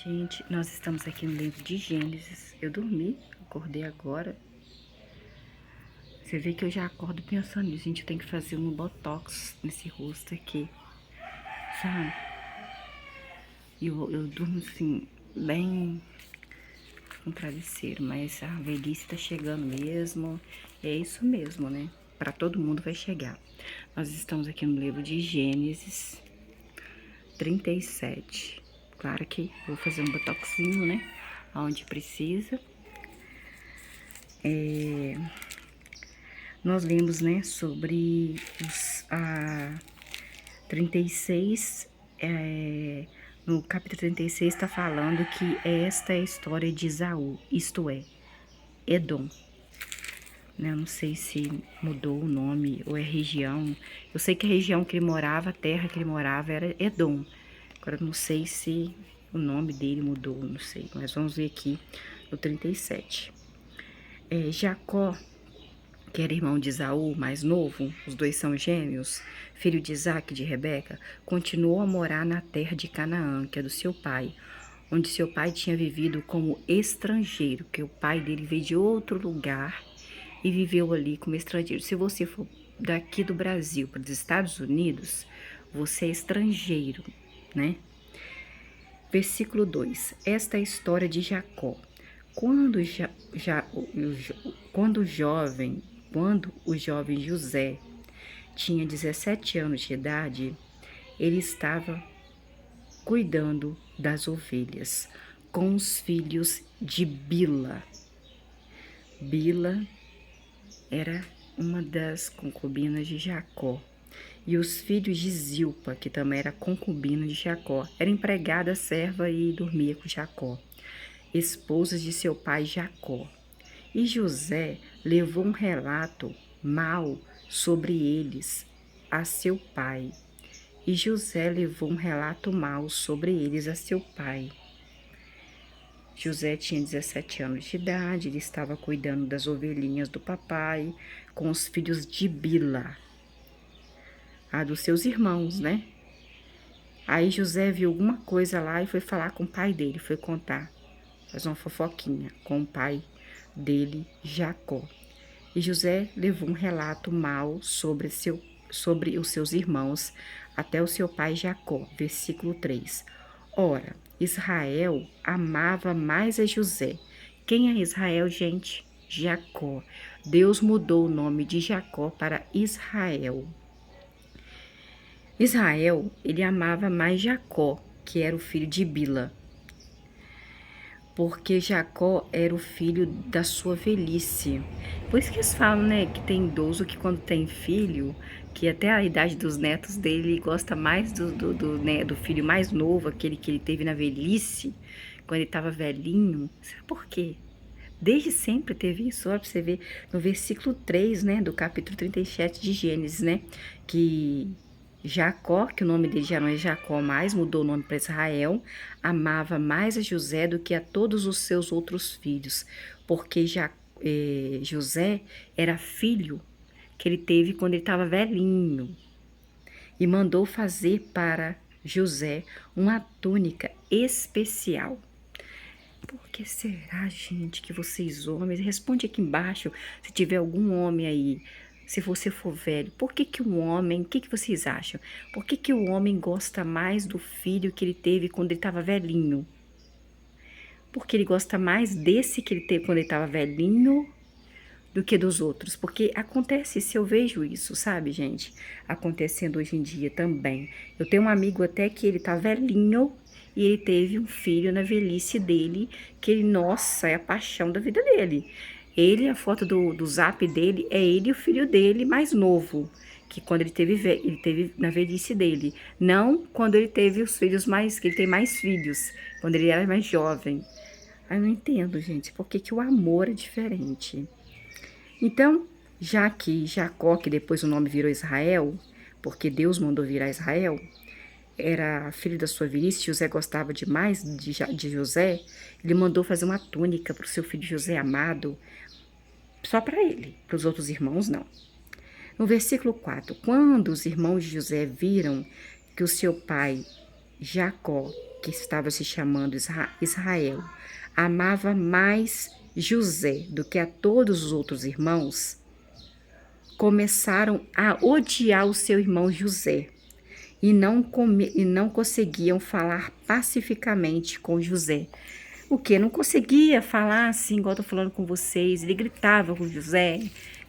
Gente, nós estamos aqui no livro de Gênesis. Eu dormi, acordei agora. Você vê que eu já acordo pensando nisso. Gente, eu tenho que fazer um botox nesse rosto aqui, sabe? E eu durmo assim, bem com travesseiro, mas a velhice tá chegando mesmo. É isso mesmo, né? Pra todo mundo vai chegar. Nós estamos aqui no livro de Gênesis 37. Claro que vou fazer um botoxinho, né? Onde precisa. Nós vimos, né, sobre a 36, no capítulo 36 está falando que esta é a história de Esaú, isto é, Edom. Né, eu não sei se mudou o nome ou é região. Eu sei que a região que ele morava, a terra que ele morava era Edom. Agora eu não sei se o nome dele mudou, não sei. Mas vamos ver aqui no 37. Jacó, que era irmão de Esaú, mais novo, os dois são gêmeos, filho de Isaque e de Rebeca, continuou a morar na terra de Canaã, que é do seu pai, onde seu pai tinha vivido como estrangeiro, que o pai dele veio de outro lugar e viveu ali como estrangeiro. Se você for daqui do Brasil para os Estados Unidos, você é estrangeiro, né? Versículo 2. Esta é a história de Jacó. Quando, quando o jovem José tinha 17 anos de idade, ele estava cuidando das ovelhas com os filhos de Bila. Bila era uma das concubinas de Jacó. E os filhos de Zilpa, que também era concubina de Jacó, era empregada, serva e dormia com Jacó, esposas de seu pai Jacó. E José levou um relato mau sobre eles a seu pai. E José levou um relato mau sobre eles a seu pai. José tinha 17 anos de idade, ele estava cuidando das ovelhinhas do papai, com os filhos de Bila, dos seus irmãos, né? Aí José viu alguma coisa lá e foi falar com o pai dele, foi contar, fazer uma fofoquinha com o pai dele, Jacó. E José levou um relato mau sobre os seus irmãos até o seu pai Jacó. Versículo 3. Ora, Israel amava mais a José. Quem é Israel, gente? Jacó. Deus mudou o nome de Jacó para Israel. Israel, ele amava mais Jacó, que era o filho de Bila, porque Jacó era o filho da sua velhice. Por isso que eles falam, né, que tem idoso que quando tem filho, que até a idade dos netos dele gosta mais do filho mais novo, aquele que ele teve na velhice, quando ele estava velhinho. Sabe por quê? Desde sempre teve isso, ó, pra você ver no versículo 3, né, do capítulo 37 de Gênesis, né, que Jacó, que o nome dele já não é Jacó mais, mudou o nome para Israel, amava mais a José do que a todos os seus outros filhos, porque José era filho que ele teve quando ele estava velhinho, e mandou fazer para José uma túnica especial. Por que será, gente, que vocês homens, responde aqui embaixo se tiver algum homem aí, se você for velho, por que que um homem, o que que vocês acham? Por que que o homem gosta mais do filho que ele teve quando ele estava velhinho? Porque ele gosta mais desse que ele teve quando ele estava velhinho do que dos outros. Porque acontece isso, eu vejo isso, sabe, gente? Acontecendo hoje em dia também. Eu tenho um amigo até que ele tá velhinho e ele teve um filho na velhice dele, que ele, nossa, é a paixão da vida dele. Ele, a foto do zap dele, é ele e o filho dele mais novo, que quando ele teve na velhice dele. Não quando ele teve os filhos mais, que ele tem mais filhos, quando ele era mais jovem. Aí eu não entendo, gente, por que que o amor é diferente. Então, já que Jacó, que depois o nome virou Israel, porque Deus mandou virar Israel, era filho da sua velhice, José gostava demais de José, ele mandou fazer uma túnica para o seu filho José amado, só para ele, para os outros irmãos não. No versículo 4, quando os irmãos de José viram que o seu pai Jacó, que estava se chamando Israel, amava mais José do que a todos os outros irmãos, começaram a odiar o seu irmão José e não conseguiam falar pacificamente com José. O que? Não conseguia falar assim, igual eu tô falando com vocês. Ele gritava com José.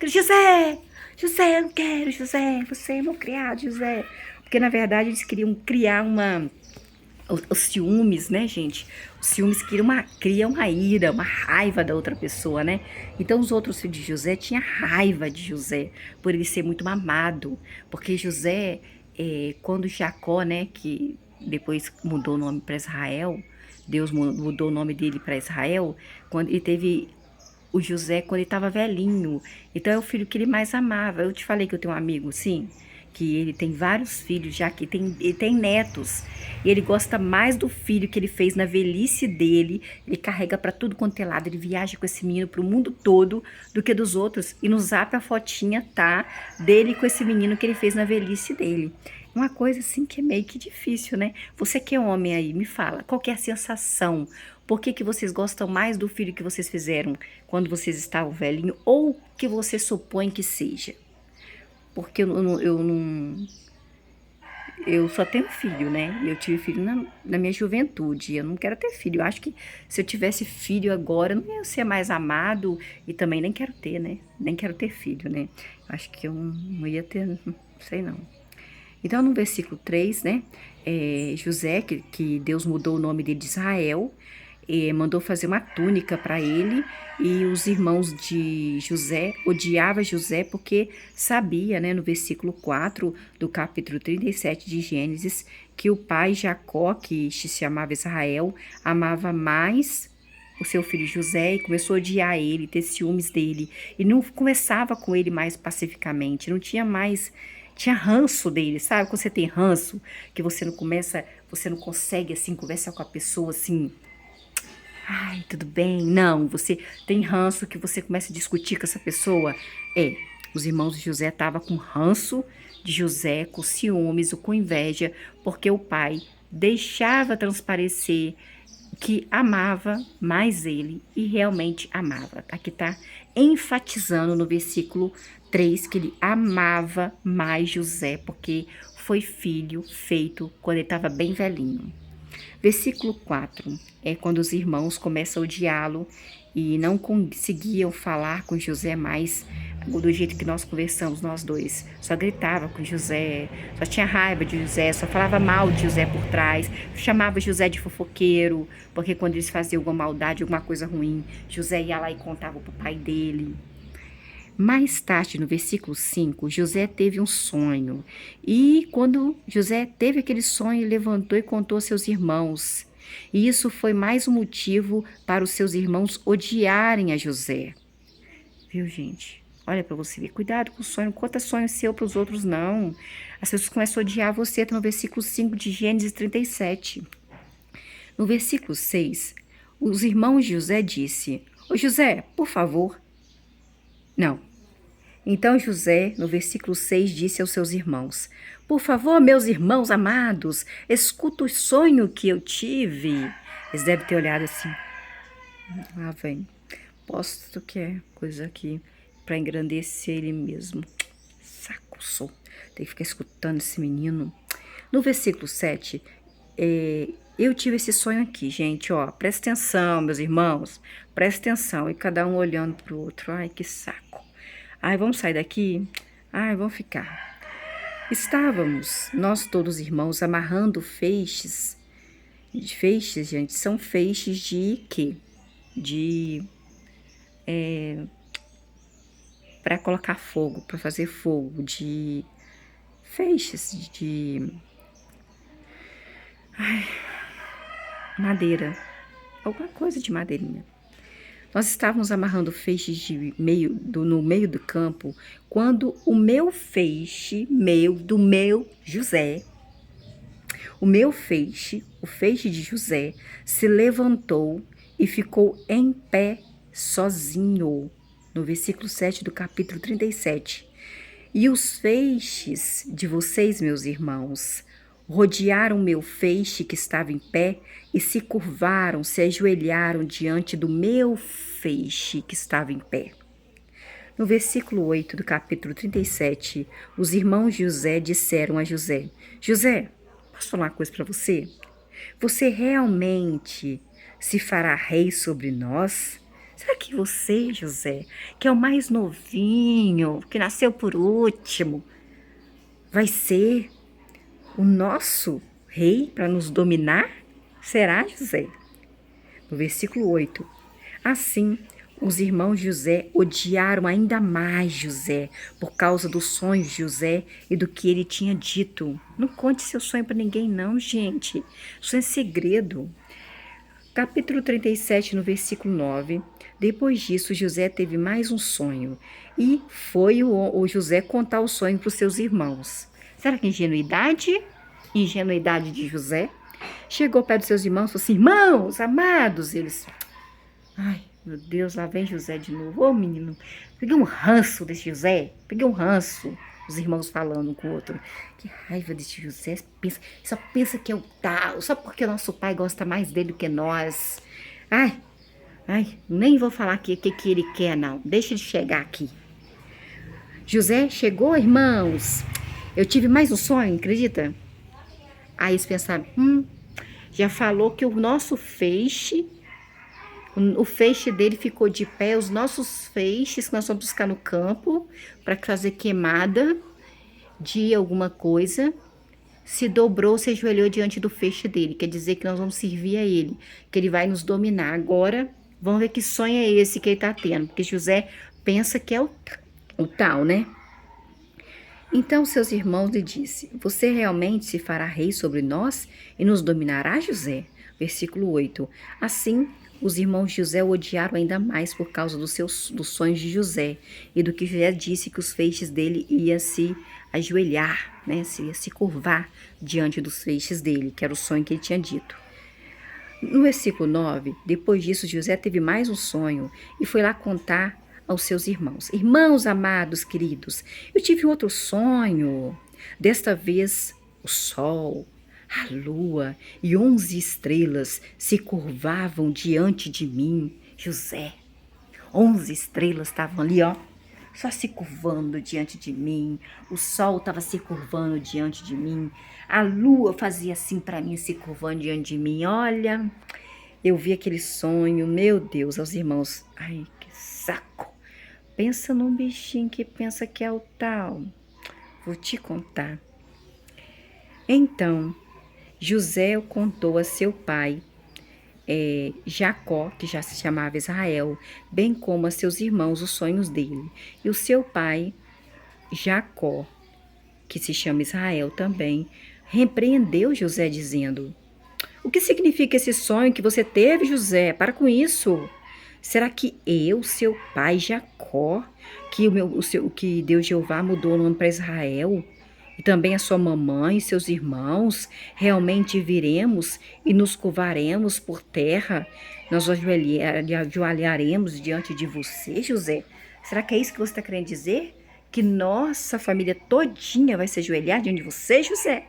José! José, eu não quero, José. Você é meu criado, José. Porque, na verdade, eles queriam criar os ciúmes, né, gente? Os ciúmes criam uma ira, uma raiva da outra pessoa, né? Então, os outros filhos de José tinham raiva de José, por ele ser muito mamado. Porque José, quando Jacó, né, que depois mudou o nome para Israel, Deus mudou o nome dele para Israel, quando ele teve o José quando ele estava velhinho. Então é o filho que ele mais amava. Eu te falei que eu tenho um amigo, sim, que ele tem vários filhos, já que ele tem netos. E ele gosta mais do filho que ele fez na velhice dele. Ele carrega para tudo quanto é lado. Ele viaja com esse menino pro mundo todo do que dos outros. E no zap a fotinha tá dele com esse menino que ele fez na velhice dele. Uma coisa assim que é meio que difícil, né? Você que é homem aí, me fala, qual que é a sensação? Por que que vocês gostam mais do filho que vocês fizeram quando vocês estavam velhinho ou que você supõe que seja? Porque eu só tenho filho, né? Eu tive filho na minha juventude. Eu não quero ter filho. Eu acho que se eu tivesse filho agora, eu não ia ser mais amado e também nem quero ter, né? Nem quero ter filho, né? Eu acho que eu não ia ter, não sei não. Então, no versículo 3, né, José, que Deus mudou o nome dele de Israel, mandou fazer uma túnica para ele, e os irmãos de José odiavam José porque sabia, né, no versículo 4 do capítulo 37 de Gênesis, que o pai Jacó, que se chamava Israel, amava mais o seu filho José e começou a odiar ele, ter ciúmes dele, e não conversava com ele mais pacificamente, não tinha mais, tinha ranço dele, sabe? Quando você tem ranço, que você não consegue, assim, conversar com a pessoa, assim, ai, tudo bem, não, você tem ranço que você começa a discutir com essa pessoa, os irmãos de José estavam com ranço de José, com ciúmes ou com inveja, porque o pai deixava transparecer que amava mais ele e realmente amava. Aqui está enfatizando no versículo 3 que ele amava mais José, porque foi filho feito quando ele estava bem velhinho. Versículo 4 é quando os irmãos começam a odiá-lo e não conseguiam falar com José mais do jeito que nós conversamos, nós dois. Só gritava com José, só tinha raiva de José, só falava mal de José por trás, chamava José de fofoqueiro, porque quando eles faziam alguma maldade, alguma coisa ruim, José ia lá e contava pro pai dele. Mais tarde, no versículo 5, José teve um sonho. E quando José teve aquele sonho, ele levantou e contou aos seus irmãos. E isso foi mais um motivo para os seus irmãos odiarem a José. Viu, gente? Olha para você ver. Cuidado com o sonho. Não conta sonho seu para os outros, não. As pessoas começam a odiar você. Está no versículo 5 de Gênesis 37. No versículo 6, os irmãos de José disse: Ô José, por favor. Não. Então José, no versículo 6, disse aos seus irmãos: Por favor, meus irmãos amados, escuta o sonho que eu tive. Eles devem ter olhado assim. Ah, vem. Posto que é coisa aqui para engrandecer ele mesmo. Saco sou. Tem que ficar escutando esse menino. No versículo 7, eu tive esse sonho aqui, gente, ó. Presta atenção, meus irmãos. Presta atenção. E cada um olhando para o outro. Ai, que saco. Ai, vamos sair daqui? Ai, vamos ficar. Estávamos, nós todos irmãos, amarrando feixes. Feixes, gente, são feixes de quê? Para colocar fogo, para fazer fogo, de feixes de madeira, alguma coisa de madeirinha. Nós estávamos amarrando feixes no meio do campo, quando o meu feixe, do meu José, o meu feixe, o feixe de José, se levantou e ficou em pé sozinho, no versículo 7 do capítulo 37. E os feixes de vocês, meus irmãos, rodearam meu feixe que estava em pé e se curvaram, se ajoelharam diante do meu feixe que estava em pé. No versículo 8 do capítulo 37, os irmãos José disseram a José: José, posso falar uma coisa para você? Você realmente se fará rei sobre nós? Será que você, José, que é o mais novinho, que nasceu por último, vai ser o nosso rei para nos dominar? Será, José? No versículo 8. Assim, os irmãos José odiaram ainda mais José por causa do sonho de José e do que ele tinha dito. Não conte seu sonho para ninguém não, gente. Sonho é segredo. Capítulo 37, no versículo 9. Depois disso, José teve mais um sonho e foi o José contar o sonho para os seus irmãos. Será que ingenuidade? Ingenuidade de José? Chegou perto dos seus irmãos e falou assim: irmãos, amados, eles... Ai, meu Deus, lá vem José de novo. Ô, menino, peguei um ranço desse José, peguei um ranço. Os irmãos falando um com o outro. Que raiva desse José, só pensa que é o tal, só porque o nosso pai gosta mais dele do que nós. Ai, nem vou falar aqui o que ele quer, não. Deixa ele chegar aqui. José chegou, irmãos. Eu tive mais um sonho, acredita? Aí eles pensaram, já falou que o nosso feixe, o feixe dele ficou de pé, os nossos feixes que nós vamos buscar no campo para fazer queimada de alguma coisa, se dobrou, se ajoelhou diante do feixe dele. Quer dizer que nós vamos servir a ele, que ele vai nos dominar. Agora, vamos ver que sonho é esse que ele está tendo, porque José pensa que é o tal, né? Então seus irmãos lhe disse: você realmente se fará rei sobre nós e nos dominará, José? Versículo 8. Assim, os irmãos de José o odiaram ainda mais por causa dos sonhos de José e do que José disse que os feixes dele iam se ajoelhar, né? Se curvar diante dos feixes dele, que era o sonho que ele tinha dito. No versículo 9, depois disso, José teve mais um sonho e foi lá contar aos seus irmãos. Irmãos amados, queridos, eu tive outro sonho. Desta vez, o sol, a lua e 11 estrelas se curvavam diante de mim. José, 11 estrelas estavam ali, ó, só se curvando diante de mim. O sol estava se curvando diante de mim. A lua fazia assim para mim, se curvando diante de mim. Olha, eu vi aquele sonho, meu Deus, aos irmãos. Ai, que saco. Pensa num bichinho que pensa que é o tal. Vou te contar. Então, José contou a seu pai, Jacó, que já se chamava Israel, bem como a seus irmãos os sonhos dele. E o seu pai, Jacó, que se chama Israel também, repreendeu José dizendo: o que significa esse sonho que você teve, José? Para com isso. Será que eu, seu pai Jacó, que Deus Jeová mudou o nome para Israel, e também a sua mamãe e seus irmãos, realmente viremos e nos curvaremos por terra? Nós ajoelharemos diante de você, José? Será que é isso que você está querendo dizer? Que nossa família todinha vai se ajoelhar diante de você, José?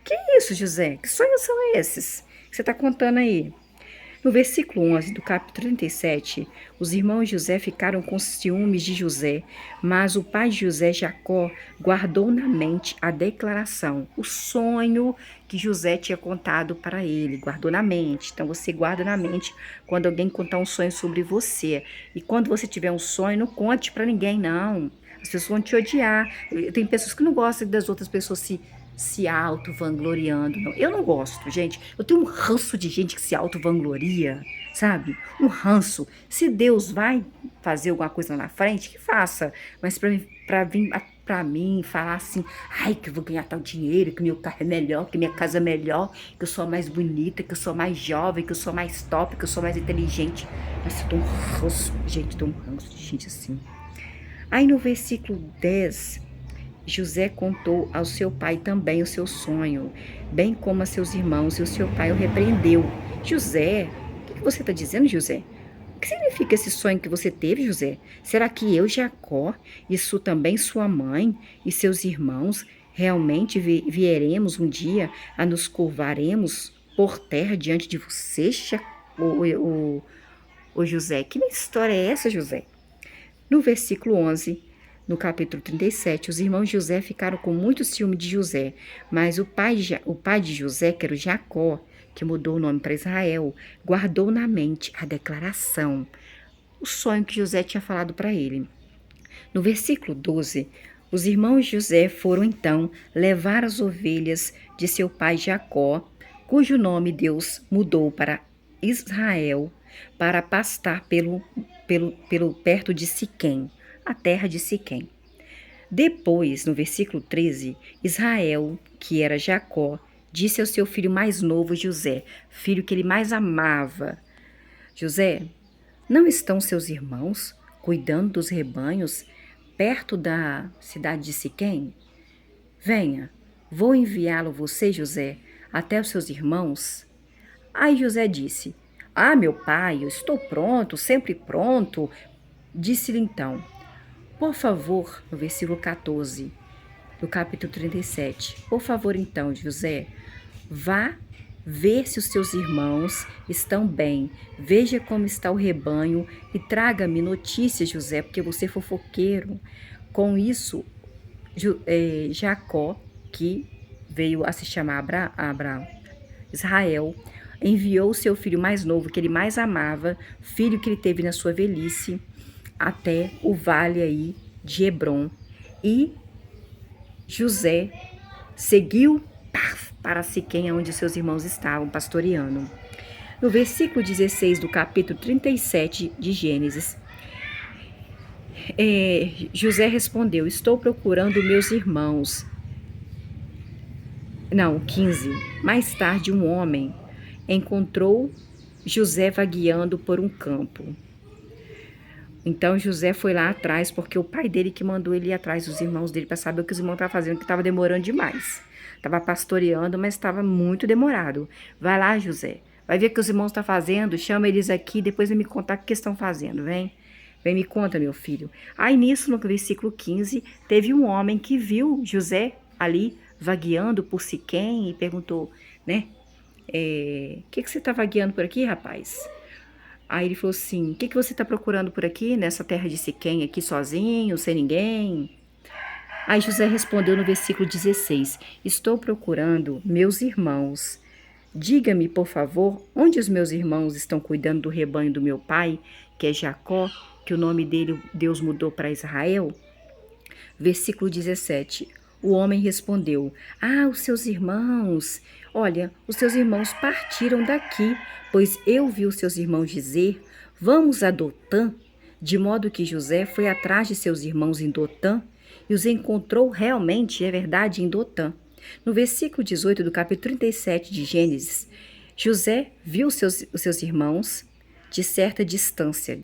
Que isso, José? Que sonhos são esses que você está contando aí? No versículo 11 do capítulo 37, os irmãos de José ficaram com ciúmes de José, mas o pai de José, Jacó, guardou na mente a declaração, o sonho que José tinha contado para ele, guardou na mente. Então você guarda na mente quando alguém contar um sonho sobre você. E quando você tiver um sonho, não conte para ninguém, não. As pessoas vão te odiar. Tem pessoas que não gostam das outras pessoas se auto-vangloriando. Não. Eu não gosto, gente. Eu tenho um ranço de gente que se auto-vangloria, sabe? Um ranço. Se Deus vai fazer alguma coisa lá na frente, que faça. Mas pra vir pra mim falar assim, ai, que eu vou ganhar tal dinheiro, que meu carro é melhor, que minha casa é melhor, que eu sou mais bonita, que eu sou mais jovem, que eu sou mais top, que eu sou mais inteligente. Mas eu tenho um ranço, gente, eu tenho um ranço de gente assim. Aí no versículo 10... José contou ao seu pai também o seu sonho, bem como a seus irmãos, e o seu pai o repreendeu. José, o que você está dizendo, José? O que significa esse sonho que você teve, José? Será que eu, Jacó, isso também sua mãe e seus irmãos, Realmente vieremos um dia a nos curvaremos por terra diante de você, o José. Que história é essa, José? No versículo 11, no capítulo 37, os irmãos de José ficaram com muito ciúme de José, mas o pai de José, que era o Jacó, que mudou o nome para Israel, guardou na mente a declaração, o sonho que José tinha falado para ele. No versículo 12, os irmãos de José foram então levar as ovelhas de seu pai Jacó, cujo nome Deus mudou para Israel, para pastar pelo perto de Siquém, a terra de Siquém. Depois, no versículo 13, Israel, que era Jacó, disse ao seu filho mais novo José, filho que ele mais amava: José, não estão seus irmãos cuidando dos rebanhos perto da cidade de Siquém? Venha, vou enviá-lo você, José, até os seus irmãos. Aí José disse: Ah, meu pai, eu estou pronto, sempre pronto. Disse-lhe então: Por favor, no versículo 14, do capítulo 37, por favor então, José, vá ver se os seus irmãos estão bem, veja como está o rebanho e traga-me notícias, José, porque você é fofoqueiro. Com isso, Jacó, que veio a se chamar Israel, enviou o seu filho mais novo, que ele mais amava, filho que ele teve na sua velhice, até o vale aí de Hebrom. E José seguiu para Siquém, onde seus irmãos estavam pastoreando. No versículo 16 do capítulo 37 de Gênesis, José respondeu: Estou procurando meus irmãos. Não, 15. Mais tarde, um homem encontrou José vagueando por um campo. Então José foi lá atrás, porque o pai dele que mandou ele ir atrás dos irmãos dele para saber o que os irmãos estavam fazendo, que estava demorando demais. Estava pastoreando, mas estava muito demorado. Vai lá, José. Vai ver o que os irmãos estão fazendo, chama eles aqui, depois vem me contar o que eles estão fazendo, vem. Vem me conta, meu filho. Aí nisso, no versículo 15, teve um homem que viu José ali vagueando por Siquém e perguntou, né? Que você está vagueando por aqui, rapaz? Aí ele falou assim: o que você está procurando por aqui, nessa terra de Siquém, aqui sozinho, sem ninguém? Aí José respondeu no versículo 16: Estou procurando meus irmãos. Diga-me, por favor, onde os meus irmãos estão cuidando do rebanho do meu pai, que é Jacó, que o nome dele Deus mudou para Israel? Versículo 17. O homem respondeu: Ah, os seus irmãos. Olha, os seus irmãos partiram daqui, pois eu vi os seus irmãos dizer: Vamos a Dotã. De modo que José foi atrás de seus irmãos em Dotã e os encontrou realmente, é verdade, em Dotã. No versículo 18 do capítulo 37 de Gênesis, José viu os seus irmãos de certa distância,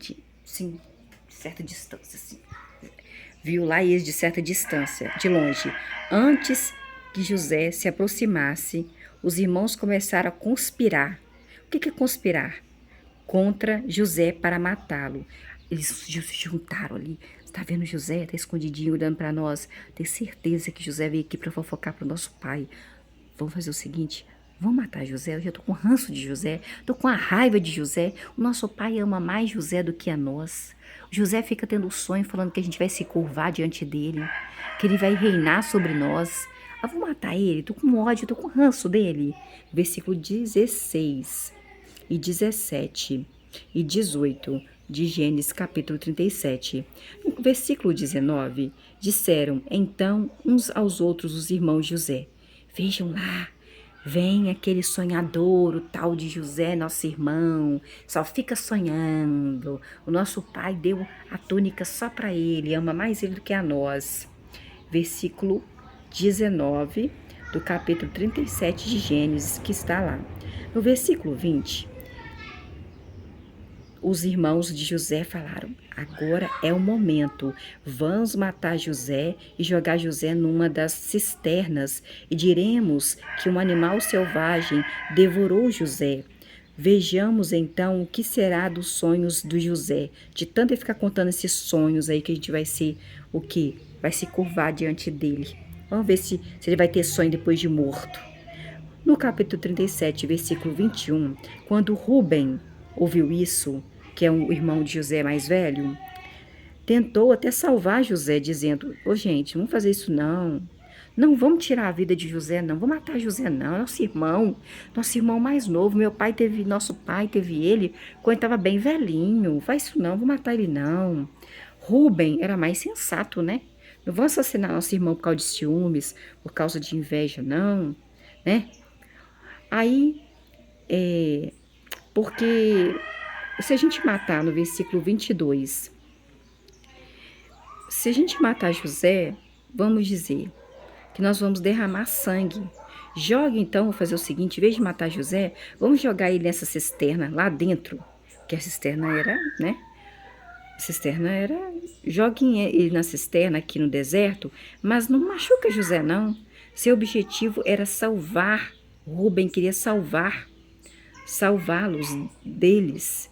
viu lá eles de certa distância, de longe. Antes que José se aproximasse, os irmãos começaram a conspirar. O que é conspirar? Contra José para matá-lo. Eles se juntaram ali. Está vendo José? Está escondidinho olhando para nós. Tem certeza que José veio aqui para fofocar para o nosso pai. Vamos fazer o seguinte: vamos matar José. Eu já estou com ranço de José. Estou com a raiva de José. O nosso pai ama mais José do que a nós. José fica tendo um sonho falando que a gente vai se curvar diante dele, que ele vai reinar sobre nós. Ah, vou matar ele, estou com ódio, estou com ranço dele. Versículo 16 e 17 e 18 de Gênesis capítulo 37. No versículo 19, disseram então uns aos outros os irmãos de José: Vejam lá, vem aquele sonhador, o tal de José, nosso irmão, só fica sonhando. O nosso pai deu a túnica só para ele, ama mais ele do que a nós. Versículo 19 do capítulo 37 de Gênesis, que está lá. No versículo 20, os irmãos de José falaram: agora é o momento, vamos matar José e jogar José numa das cisternas e diremos que um animal selvagem devorou José. Vejamos então o que será dos sonhos do José. De tanto ele ficar contando esses sonhos aí, que a gente vai ser o quê? Vai se curvar diante dele. Vamos ver se ele vai ter sonho depois de morto. No capítulo 37, versículo 21, quando Rúben ouviu isso, que é o irmão de José mais velho, tentou até salvar José, dizendo: ô gente, não vamos fazer isso não. Não vamos tirar a vida de José, não. Vamos matar José, não. Nosso irmão mais novo. Nosso pai teve ele quando estava bem velhinho. Faz isso não, vou matar ele não. Rúben era mais sensato, né? Não vamos assassinar nosso irmão por causa de ciúmes, por causa de inveja, não, né? Aí, porque se a gente matar no versículo 22, se a gente matar José, vamos dizer que nós vamos derramar sangue. Jogue então, vou fazer o seguinte, em vez de matar José, vamos jogar ele nessa cisterna lá dentro, que a cisterna era, né? A cisterna era, joguem ele na cisterna aqui no deserto, mas não machuca José não. Seu objetivo era salvar, Rúben queria salvá-los deles,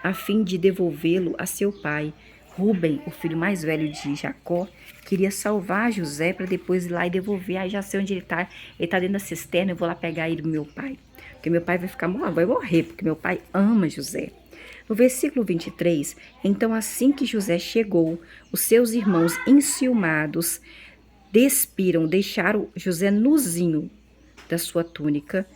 a fim de devolvê-lo a seu pai. Rúben, o filho mais velho de Jacó, queria salvar José para depois ir lá e devolver. Ah, já sei onde ele está dentro da cisterna, eu vou lá pegar ele do meu pai. Porque meu pai vai morrer, porque meu pai ama José. No versículo 23, então assim que José chegou, os seus irmãos enciumados deixaram José nuzinho da sua túnica,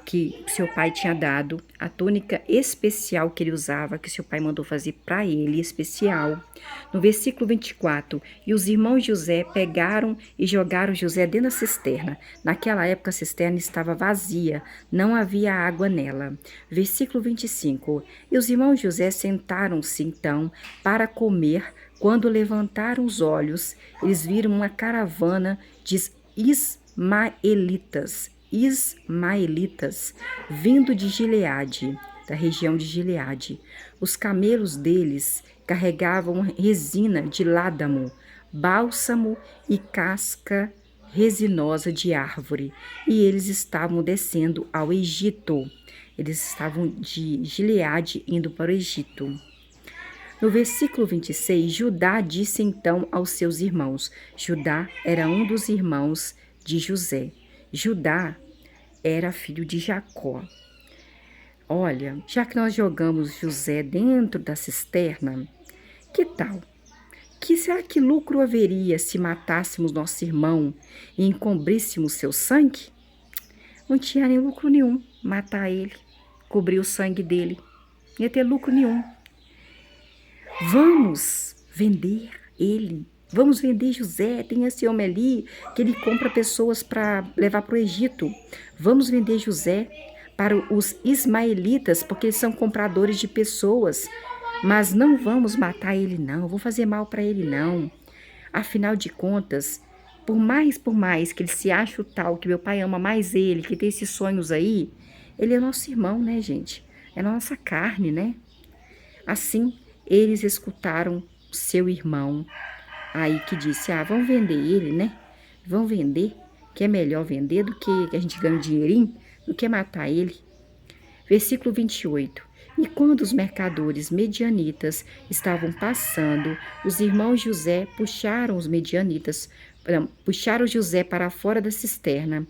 que seu pai tinha dado, a túnica especial que ele usava, que seu pai mandou fazer para ele, especial. No versículo 24, e os irmãos de José pegaram e jogaram José dentro da cisterna. Naquela época a cisterna estava vazia, não havia água nela. Versículo 25, e os irmãos de José sentaram-se então para comer. Quando levantaram os olhos, eles viram uma caravana de ismaelitas, vindo de Gileade, da região de Gileade. Os camelos deles carregavam resina de ládamo, bálsamo e casca resinosa de árvore, e eles estavam descendo ao Egito. Eles estavam de Gileade indo para o Egito. No versículo 26, Judá disse então aos seus irmãos. Judá era um dos irmãos de José. Judá era filho de Jacó. Olha, já que nós jogamos José dentro da cisterna, que tal? Será que lucro haveria se matássemos nosso irmão e encobríssemos seu sangue? Não tinha nem lucro nenhum matar ele, cobrir o sangue dele. Não ia ter lucro nenhum. Vamos vender ele. Vamos vender José, tem esse homem ali que ele compra pessoas para levar para o Egito. Vamos vender José para os ismaelitas, porque eles são compradores de pessoas. Mas não vamos matar ele não, vou fazer mal para ele não. Afinal de contas, por mais que ele se ache o tal, que meu pai ama mais ele, que tem esses sonhos aí, ele é nosso irmão, né, gente? É nossa carne, né? Assim, eles escutaram seu irmão, aí que disse, vamos vender ele, né? Vamos vender, que é melhor vender do que a gente ganha um dinheirinho, do que matar ele. Versículo 28. E quando os mercadores medianitas estavam passando, os irmãos José puxaram José para fora da cisterna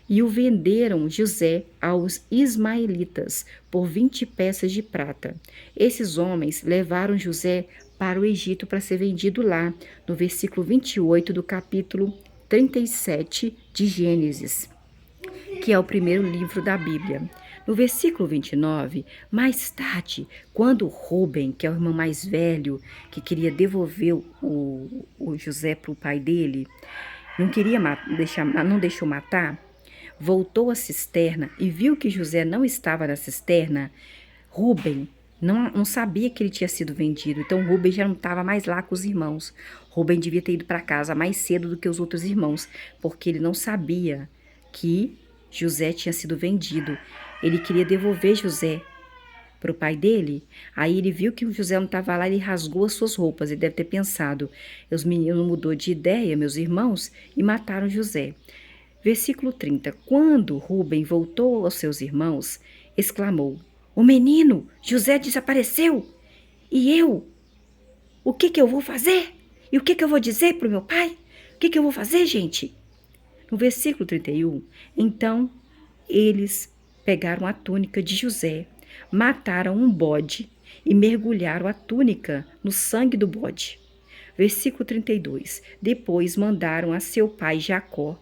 e o venderam José aos ismaelitas por 20 peças de prata. Esses homens levaram José para o Egito para ser vendido lá, no versículo 28 do capítulo 37 de Gênesis, que é o primeiro livro da Bíblia. No versículo 29, mais tarde, quando Rúben, que é o irmão mais velho, que queria devolver o José para o pai dele, não deixou matar, voltou à cisterna e viu que José não estava na cisterna. Rúben não sabia que ele tinha sido vendido, então Rúben já não estava mais lá com os irmãos. Rúben devia ter ido para casa mais cedo do que os outros irmãos, porque ele não sabia que José tinha sido vendido. Ele queria devolver José para o pai dele. Aí ele viu que o José não estava lá, ele rasgou as suas roupas. Ele deve ter pensado, os meninos mudou de ideia, meus irmãos, e mataram José. Versículo 30. Quando Rúben voltou aos seus irmãos, exclamou, o menino, José desapareceu. E eu? O que eu vou fazer? E o que eu vou dizer para o meu pai? O que eu vou fazer, gente? No versículo 31, então eles pegaram a túnica de José, mataram um bode e mergulharam a túnica no sangue do bode. Versículo 32. Depois mandaram a seu pai Jacó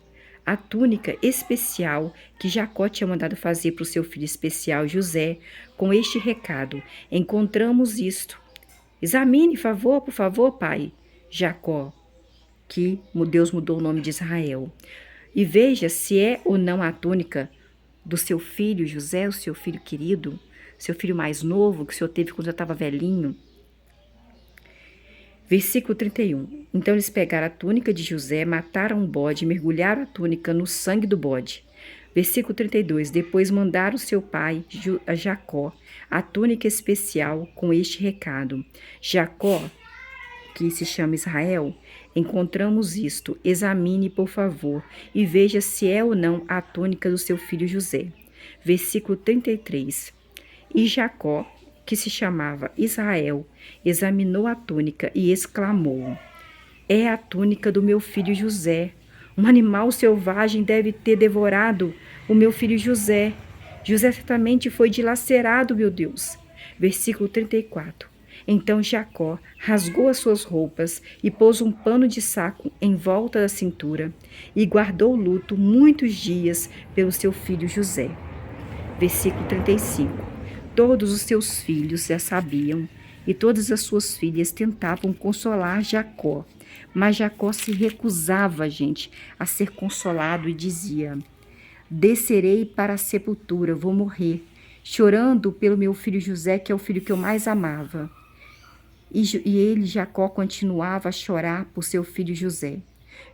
a túnica especial que Jacó tinha mandado fazer para o seu filho especial José, com este recado: encontramos isto. Examine, por favor, pai. Jacó, que Deus mudou o nome de Israel. E veja se é ou não a túnica do seu filho José, o seu filho querido, seu filho mais novo, que o senhor teve quando já estava velhinho. Versículo 31. Então eles pegaram a túnica de José, mataram um bode, mergulharam a túnica no sangue do bode. Versículo 32. Depois mandaram seu pai, a Jacó, a túnica especial com este recado: Jacó, que se chama Israel, encontramos isto. Examine, por favor, e veja se é ou não a túnica do seu filho José. Versículo 33. E Jacó, que se chamava Israel, examinou a túnica e exclamou: é a túnica do meu filho José. Um animal selvagem deve ter devorado o meu filho José. José certamente foi dilacerado, meu Deus. Versículo 34. Então Jacó rasgou as suas roupas e pôs um pano de saco em volta da cintura e guardou luto muitos dias pelo seu filho José. Versículo 35. Todos os seus filhos já sabiam e todas as suas filhas tentavam consolar Jacó. Mas Jacó se recusava, gente, a ser consolado e dizia: descerei para a sepultura, vou morrer, chorando pelo meu filho José, que é o filho que eu mais amava. E ele, Jacó, continuava a chorar por seu filho José.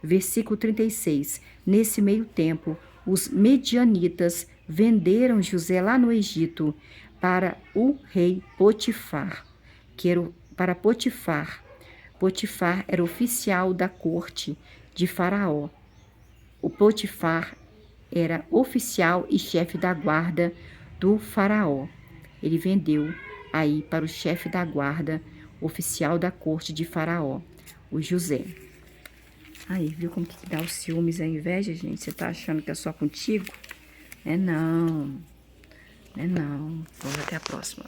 Versículo 36. Nesse meio tempo, os medianitas venderam José lá no Egito para o rei Potifar, para Potifar. Potifar era oficial da corte de Faraó. O Potifar era oficial e chefe da guarda do Faraó. Ele vendeu aí para o chefe da guarda, oficial da corte de Faraó, o José. Aí, viu como que dá os ciúmes e a inveja, gente? Você tá achando que é só contigo? É não. É não. Vamos até a próxima.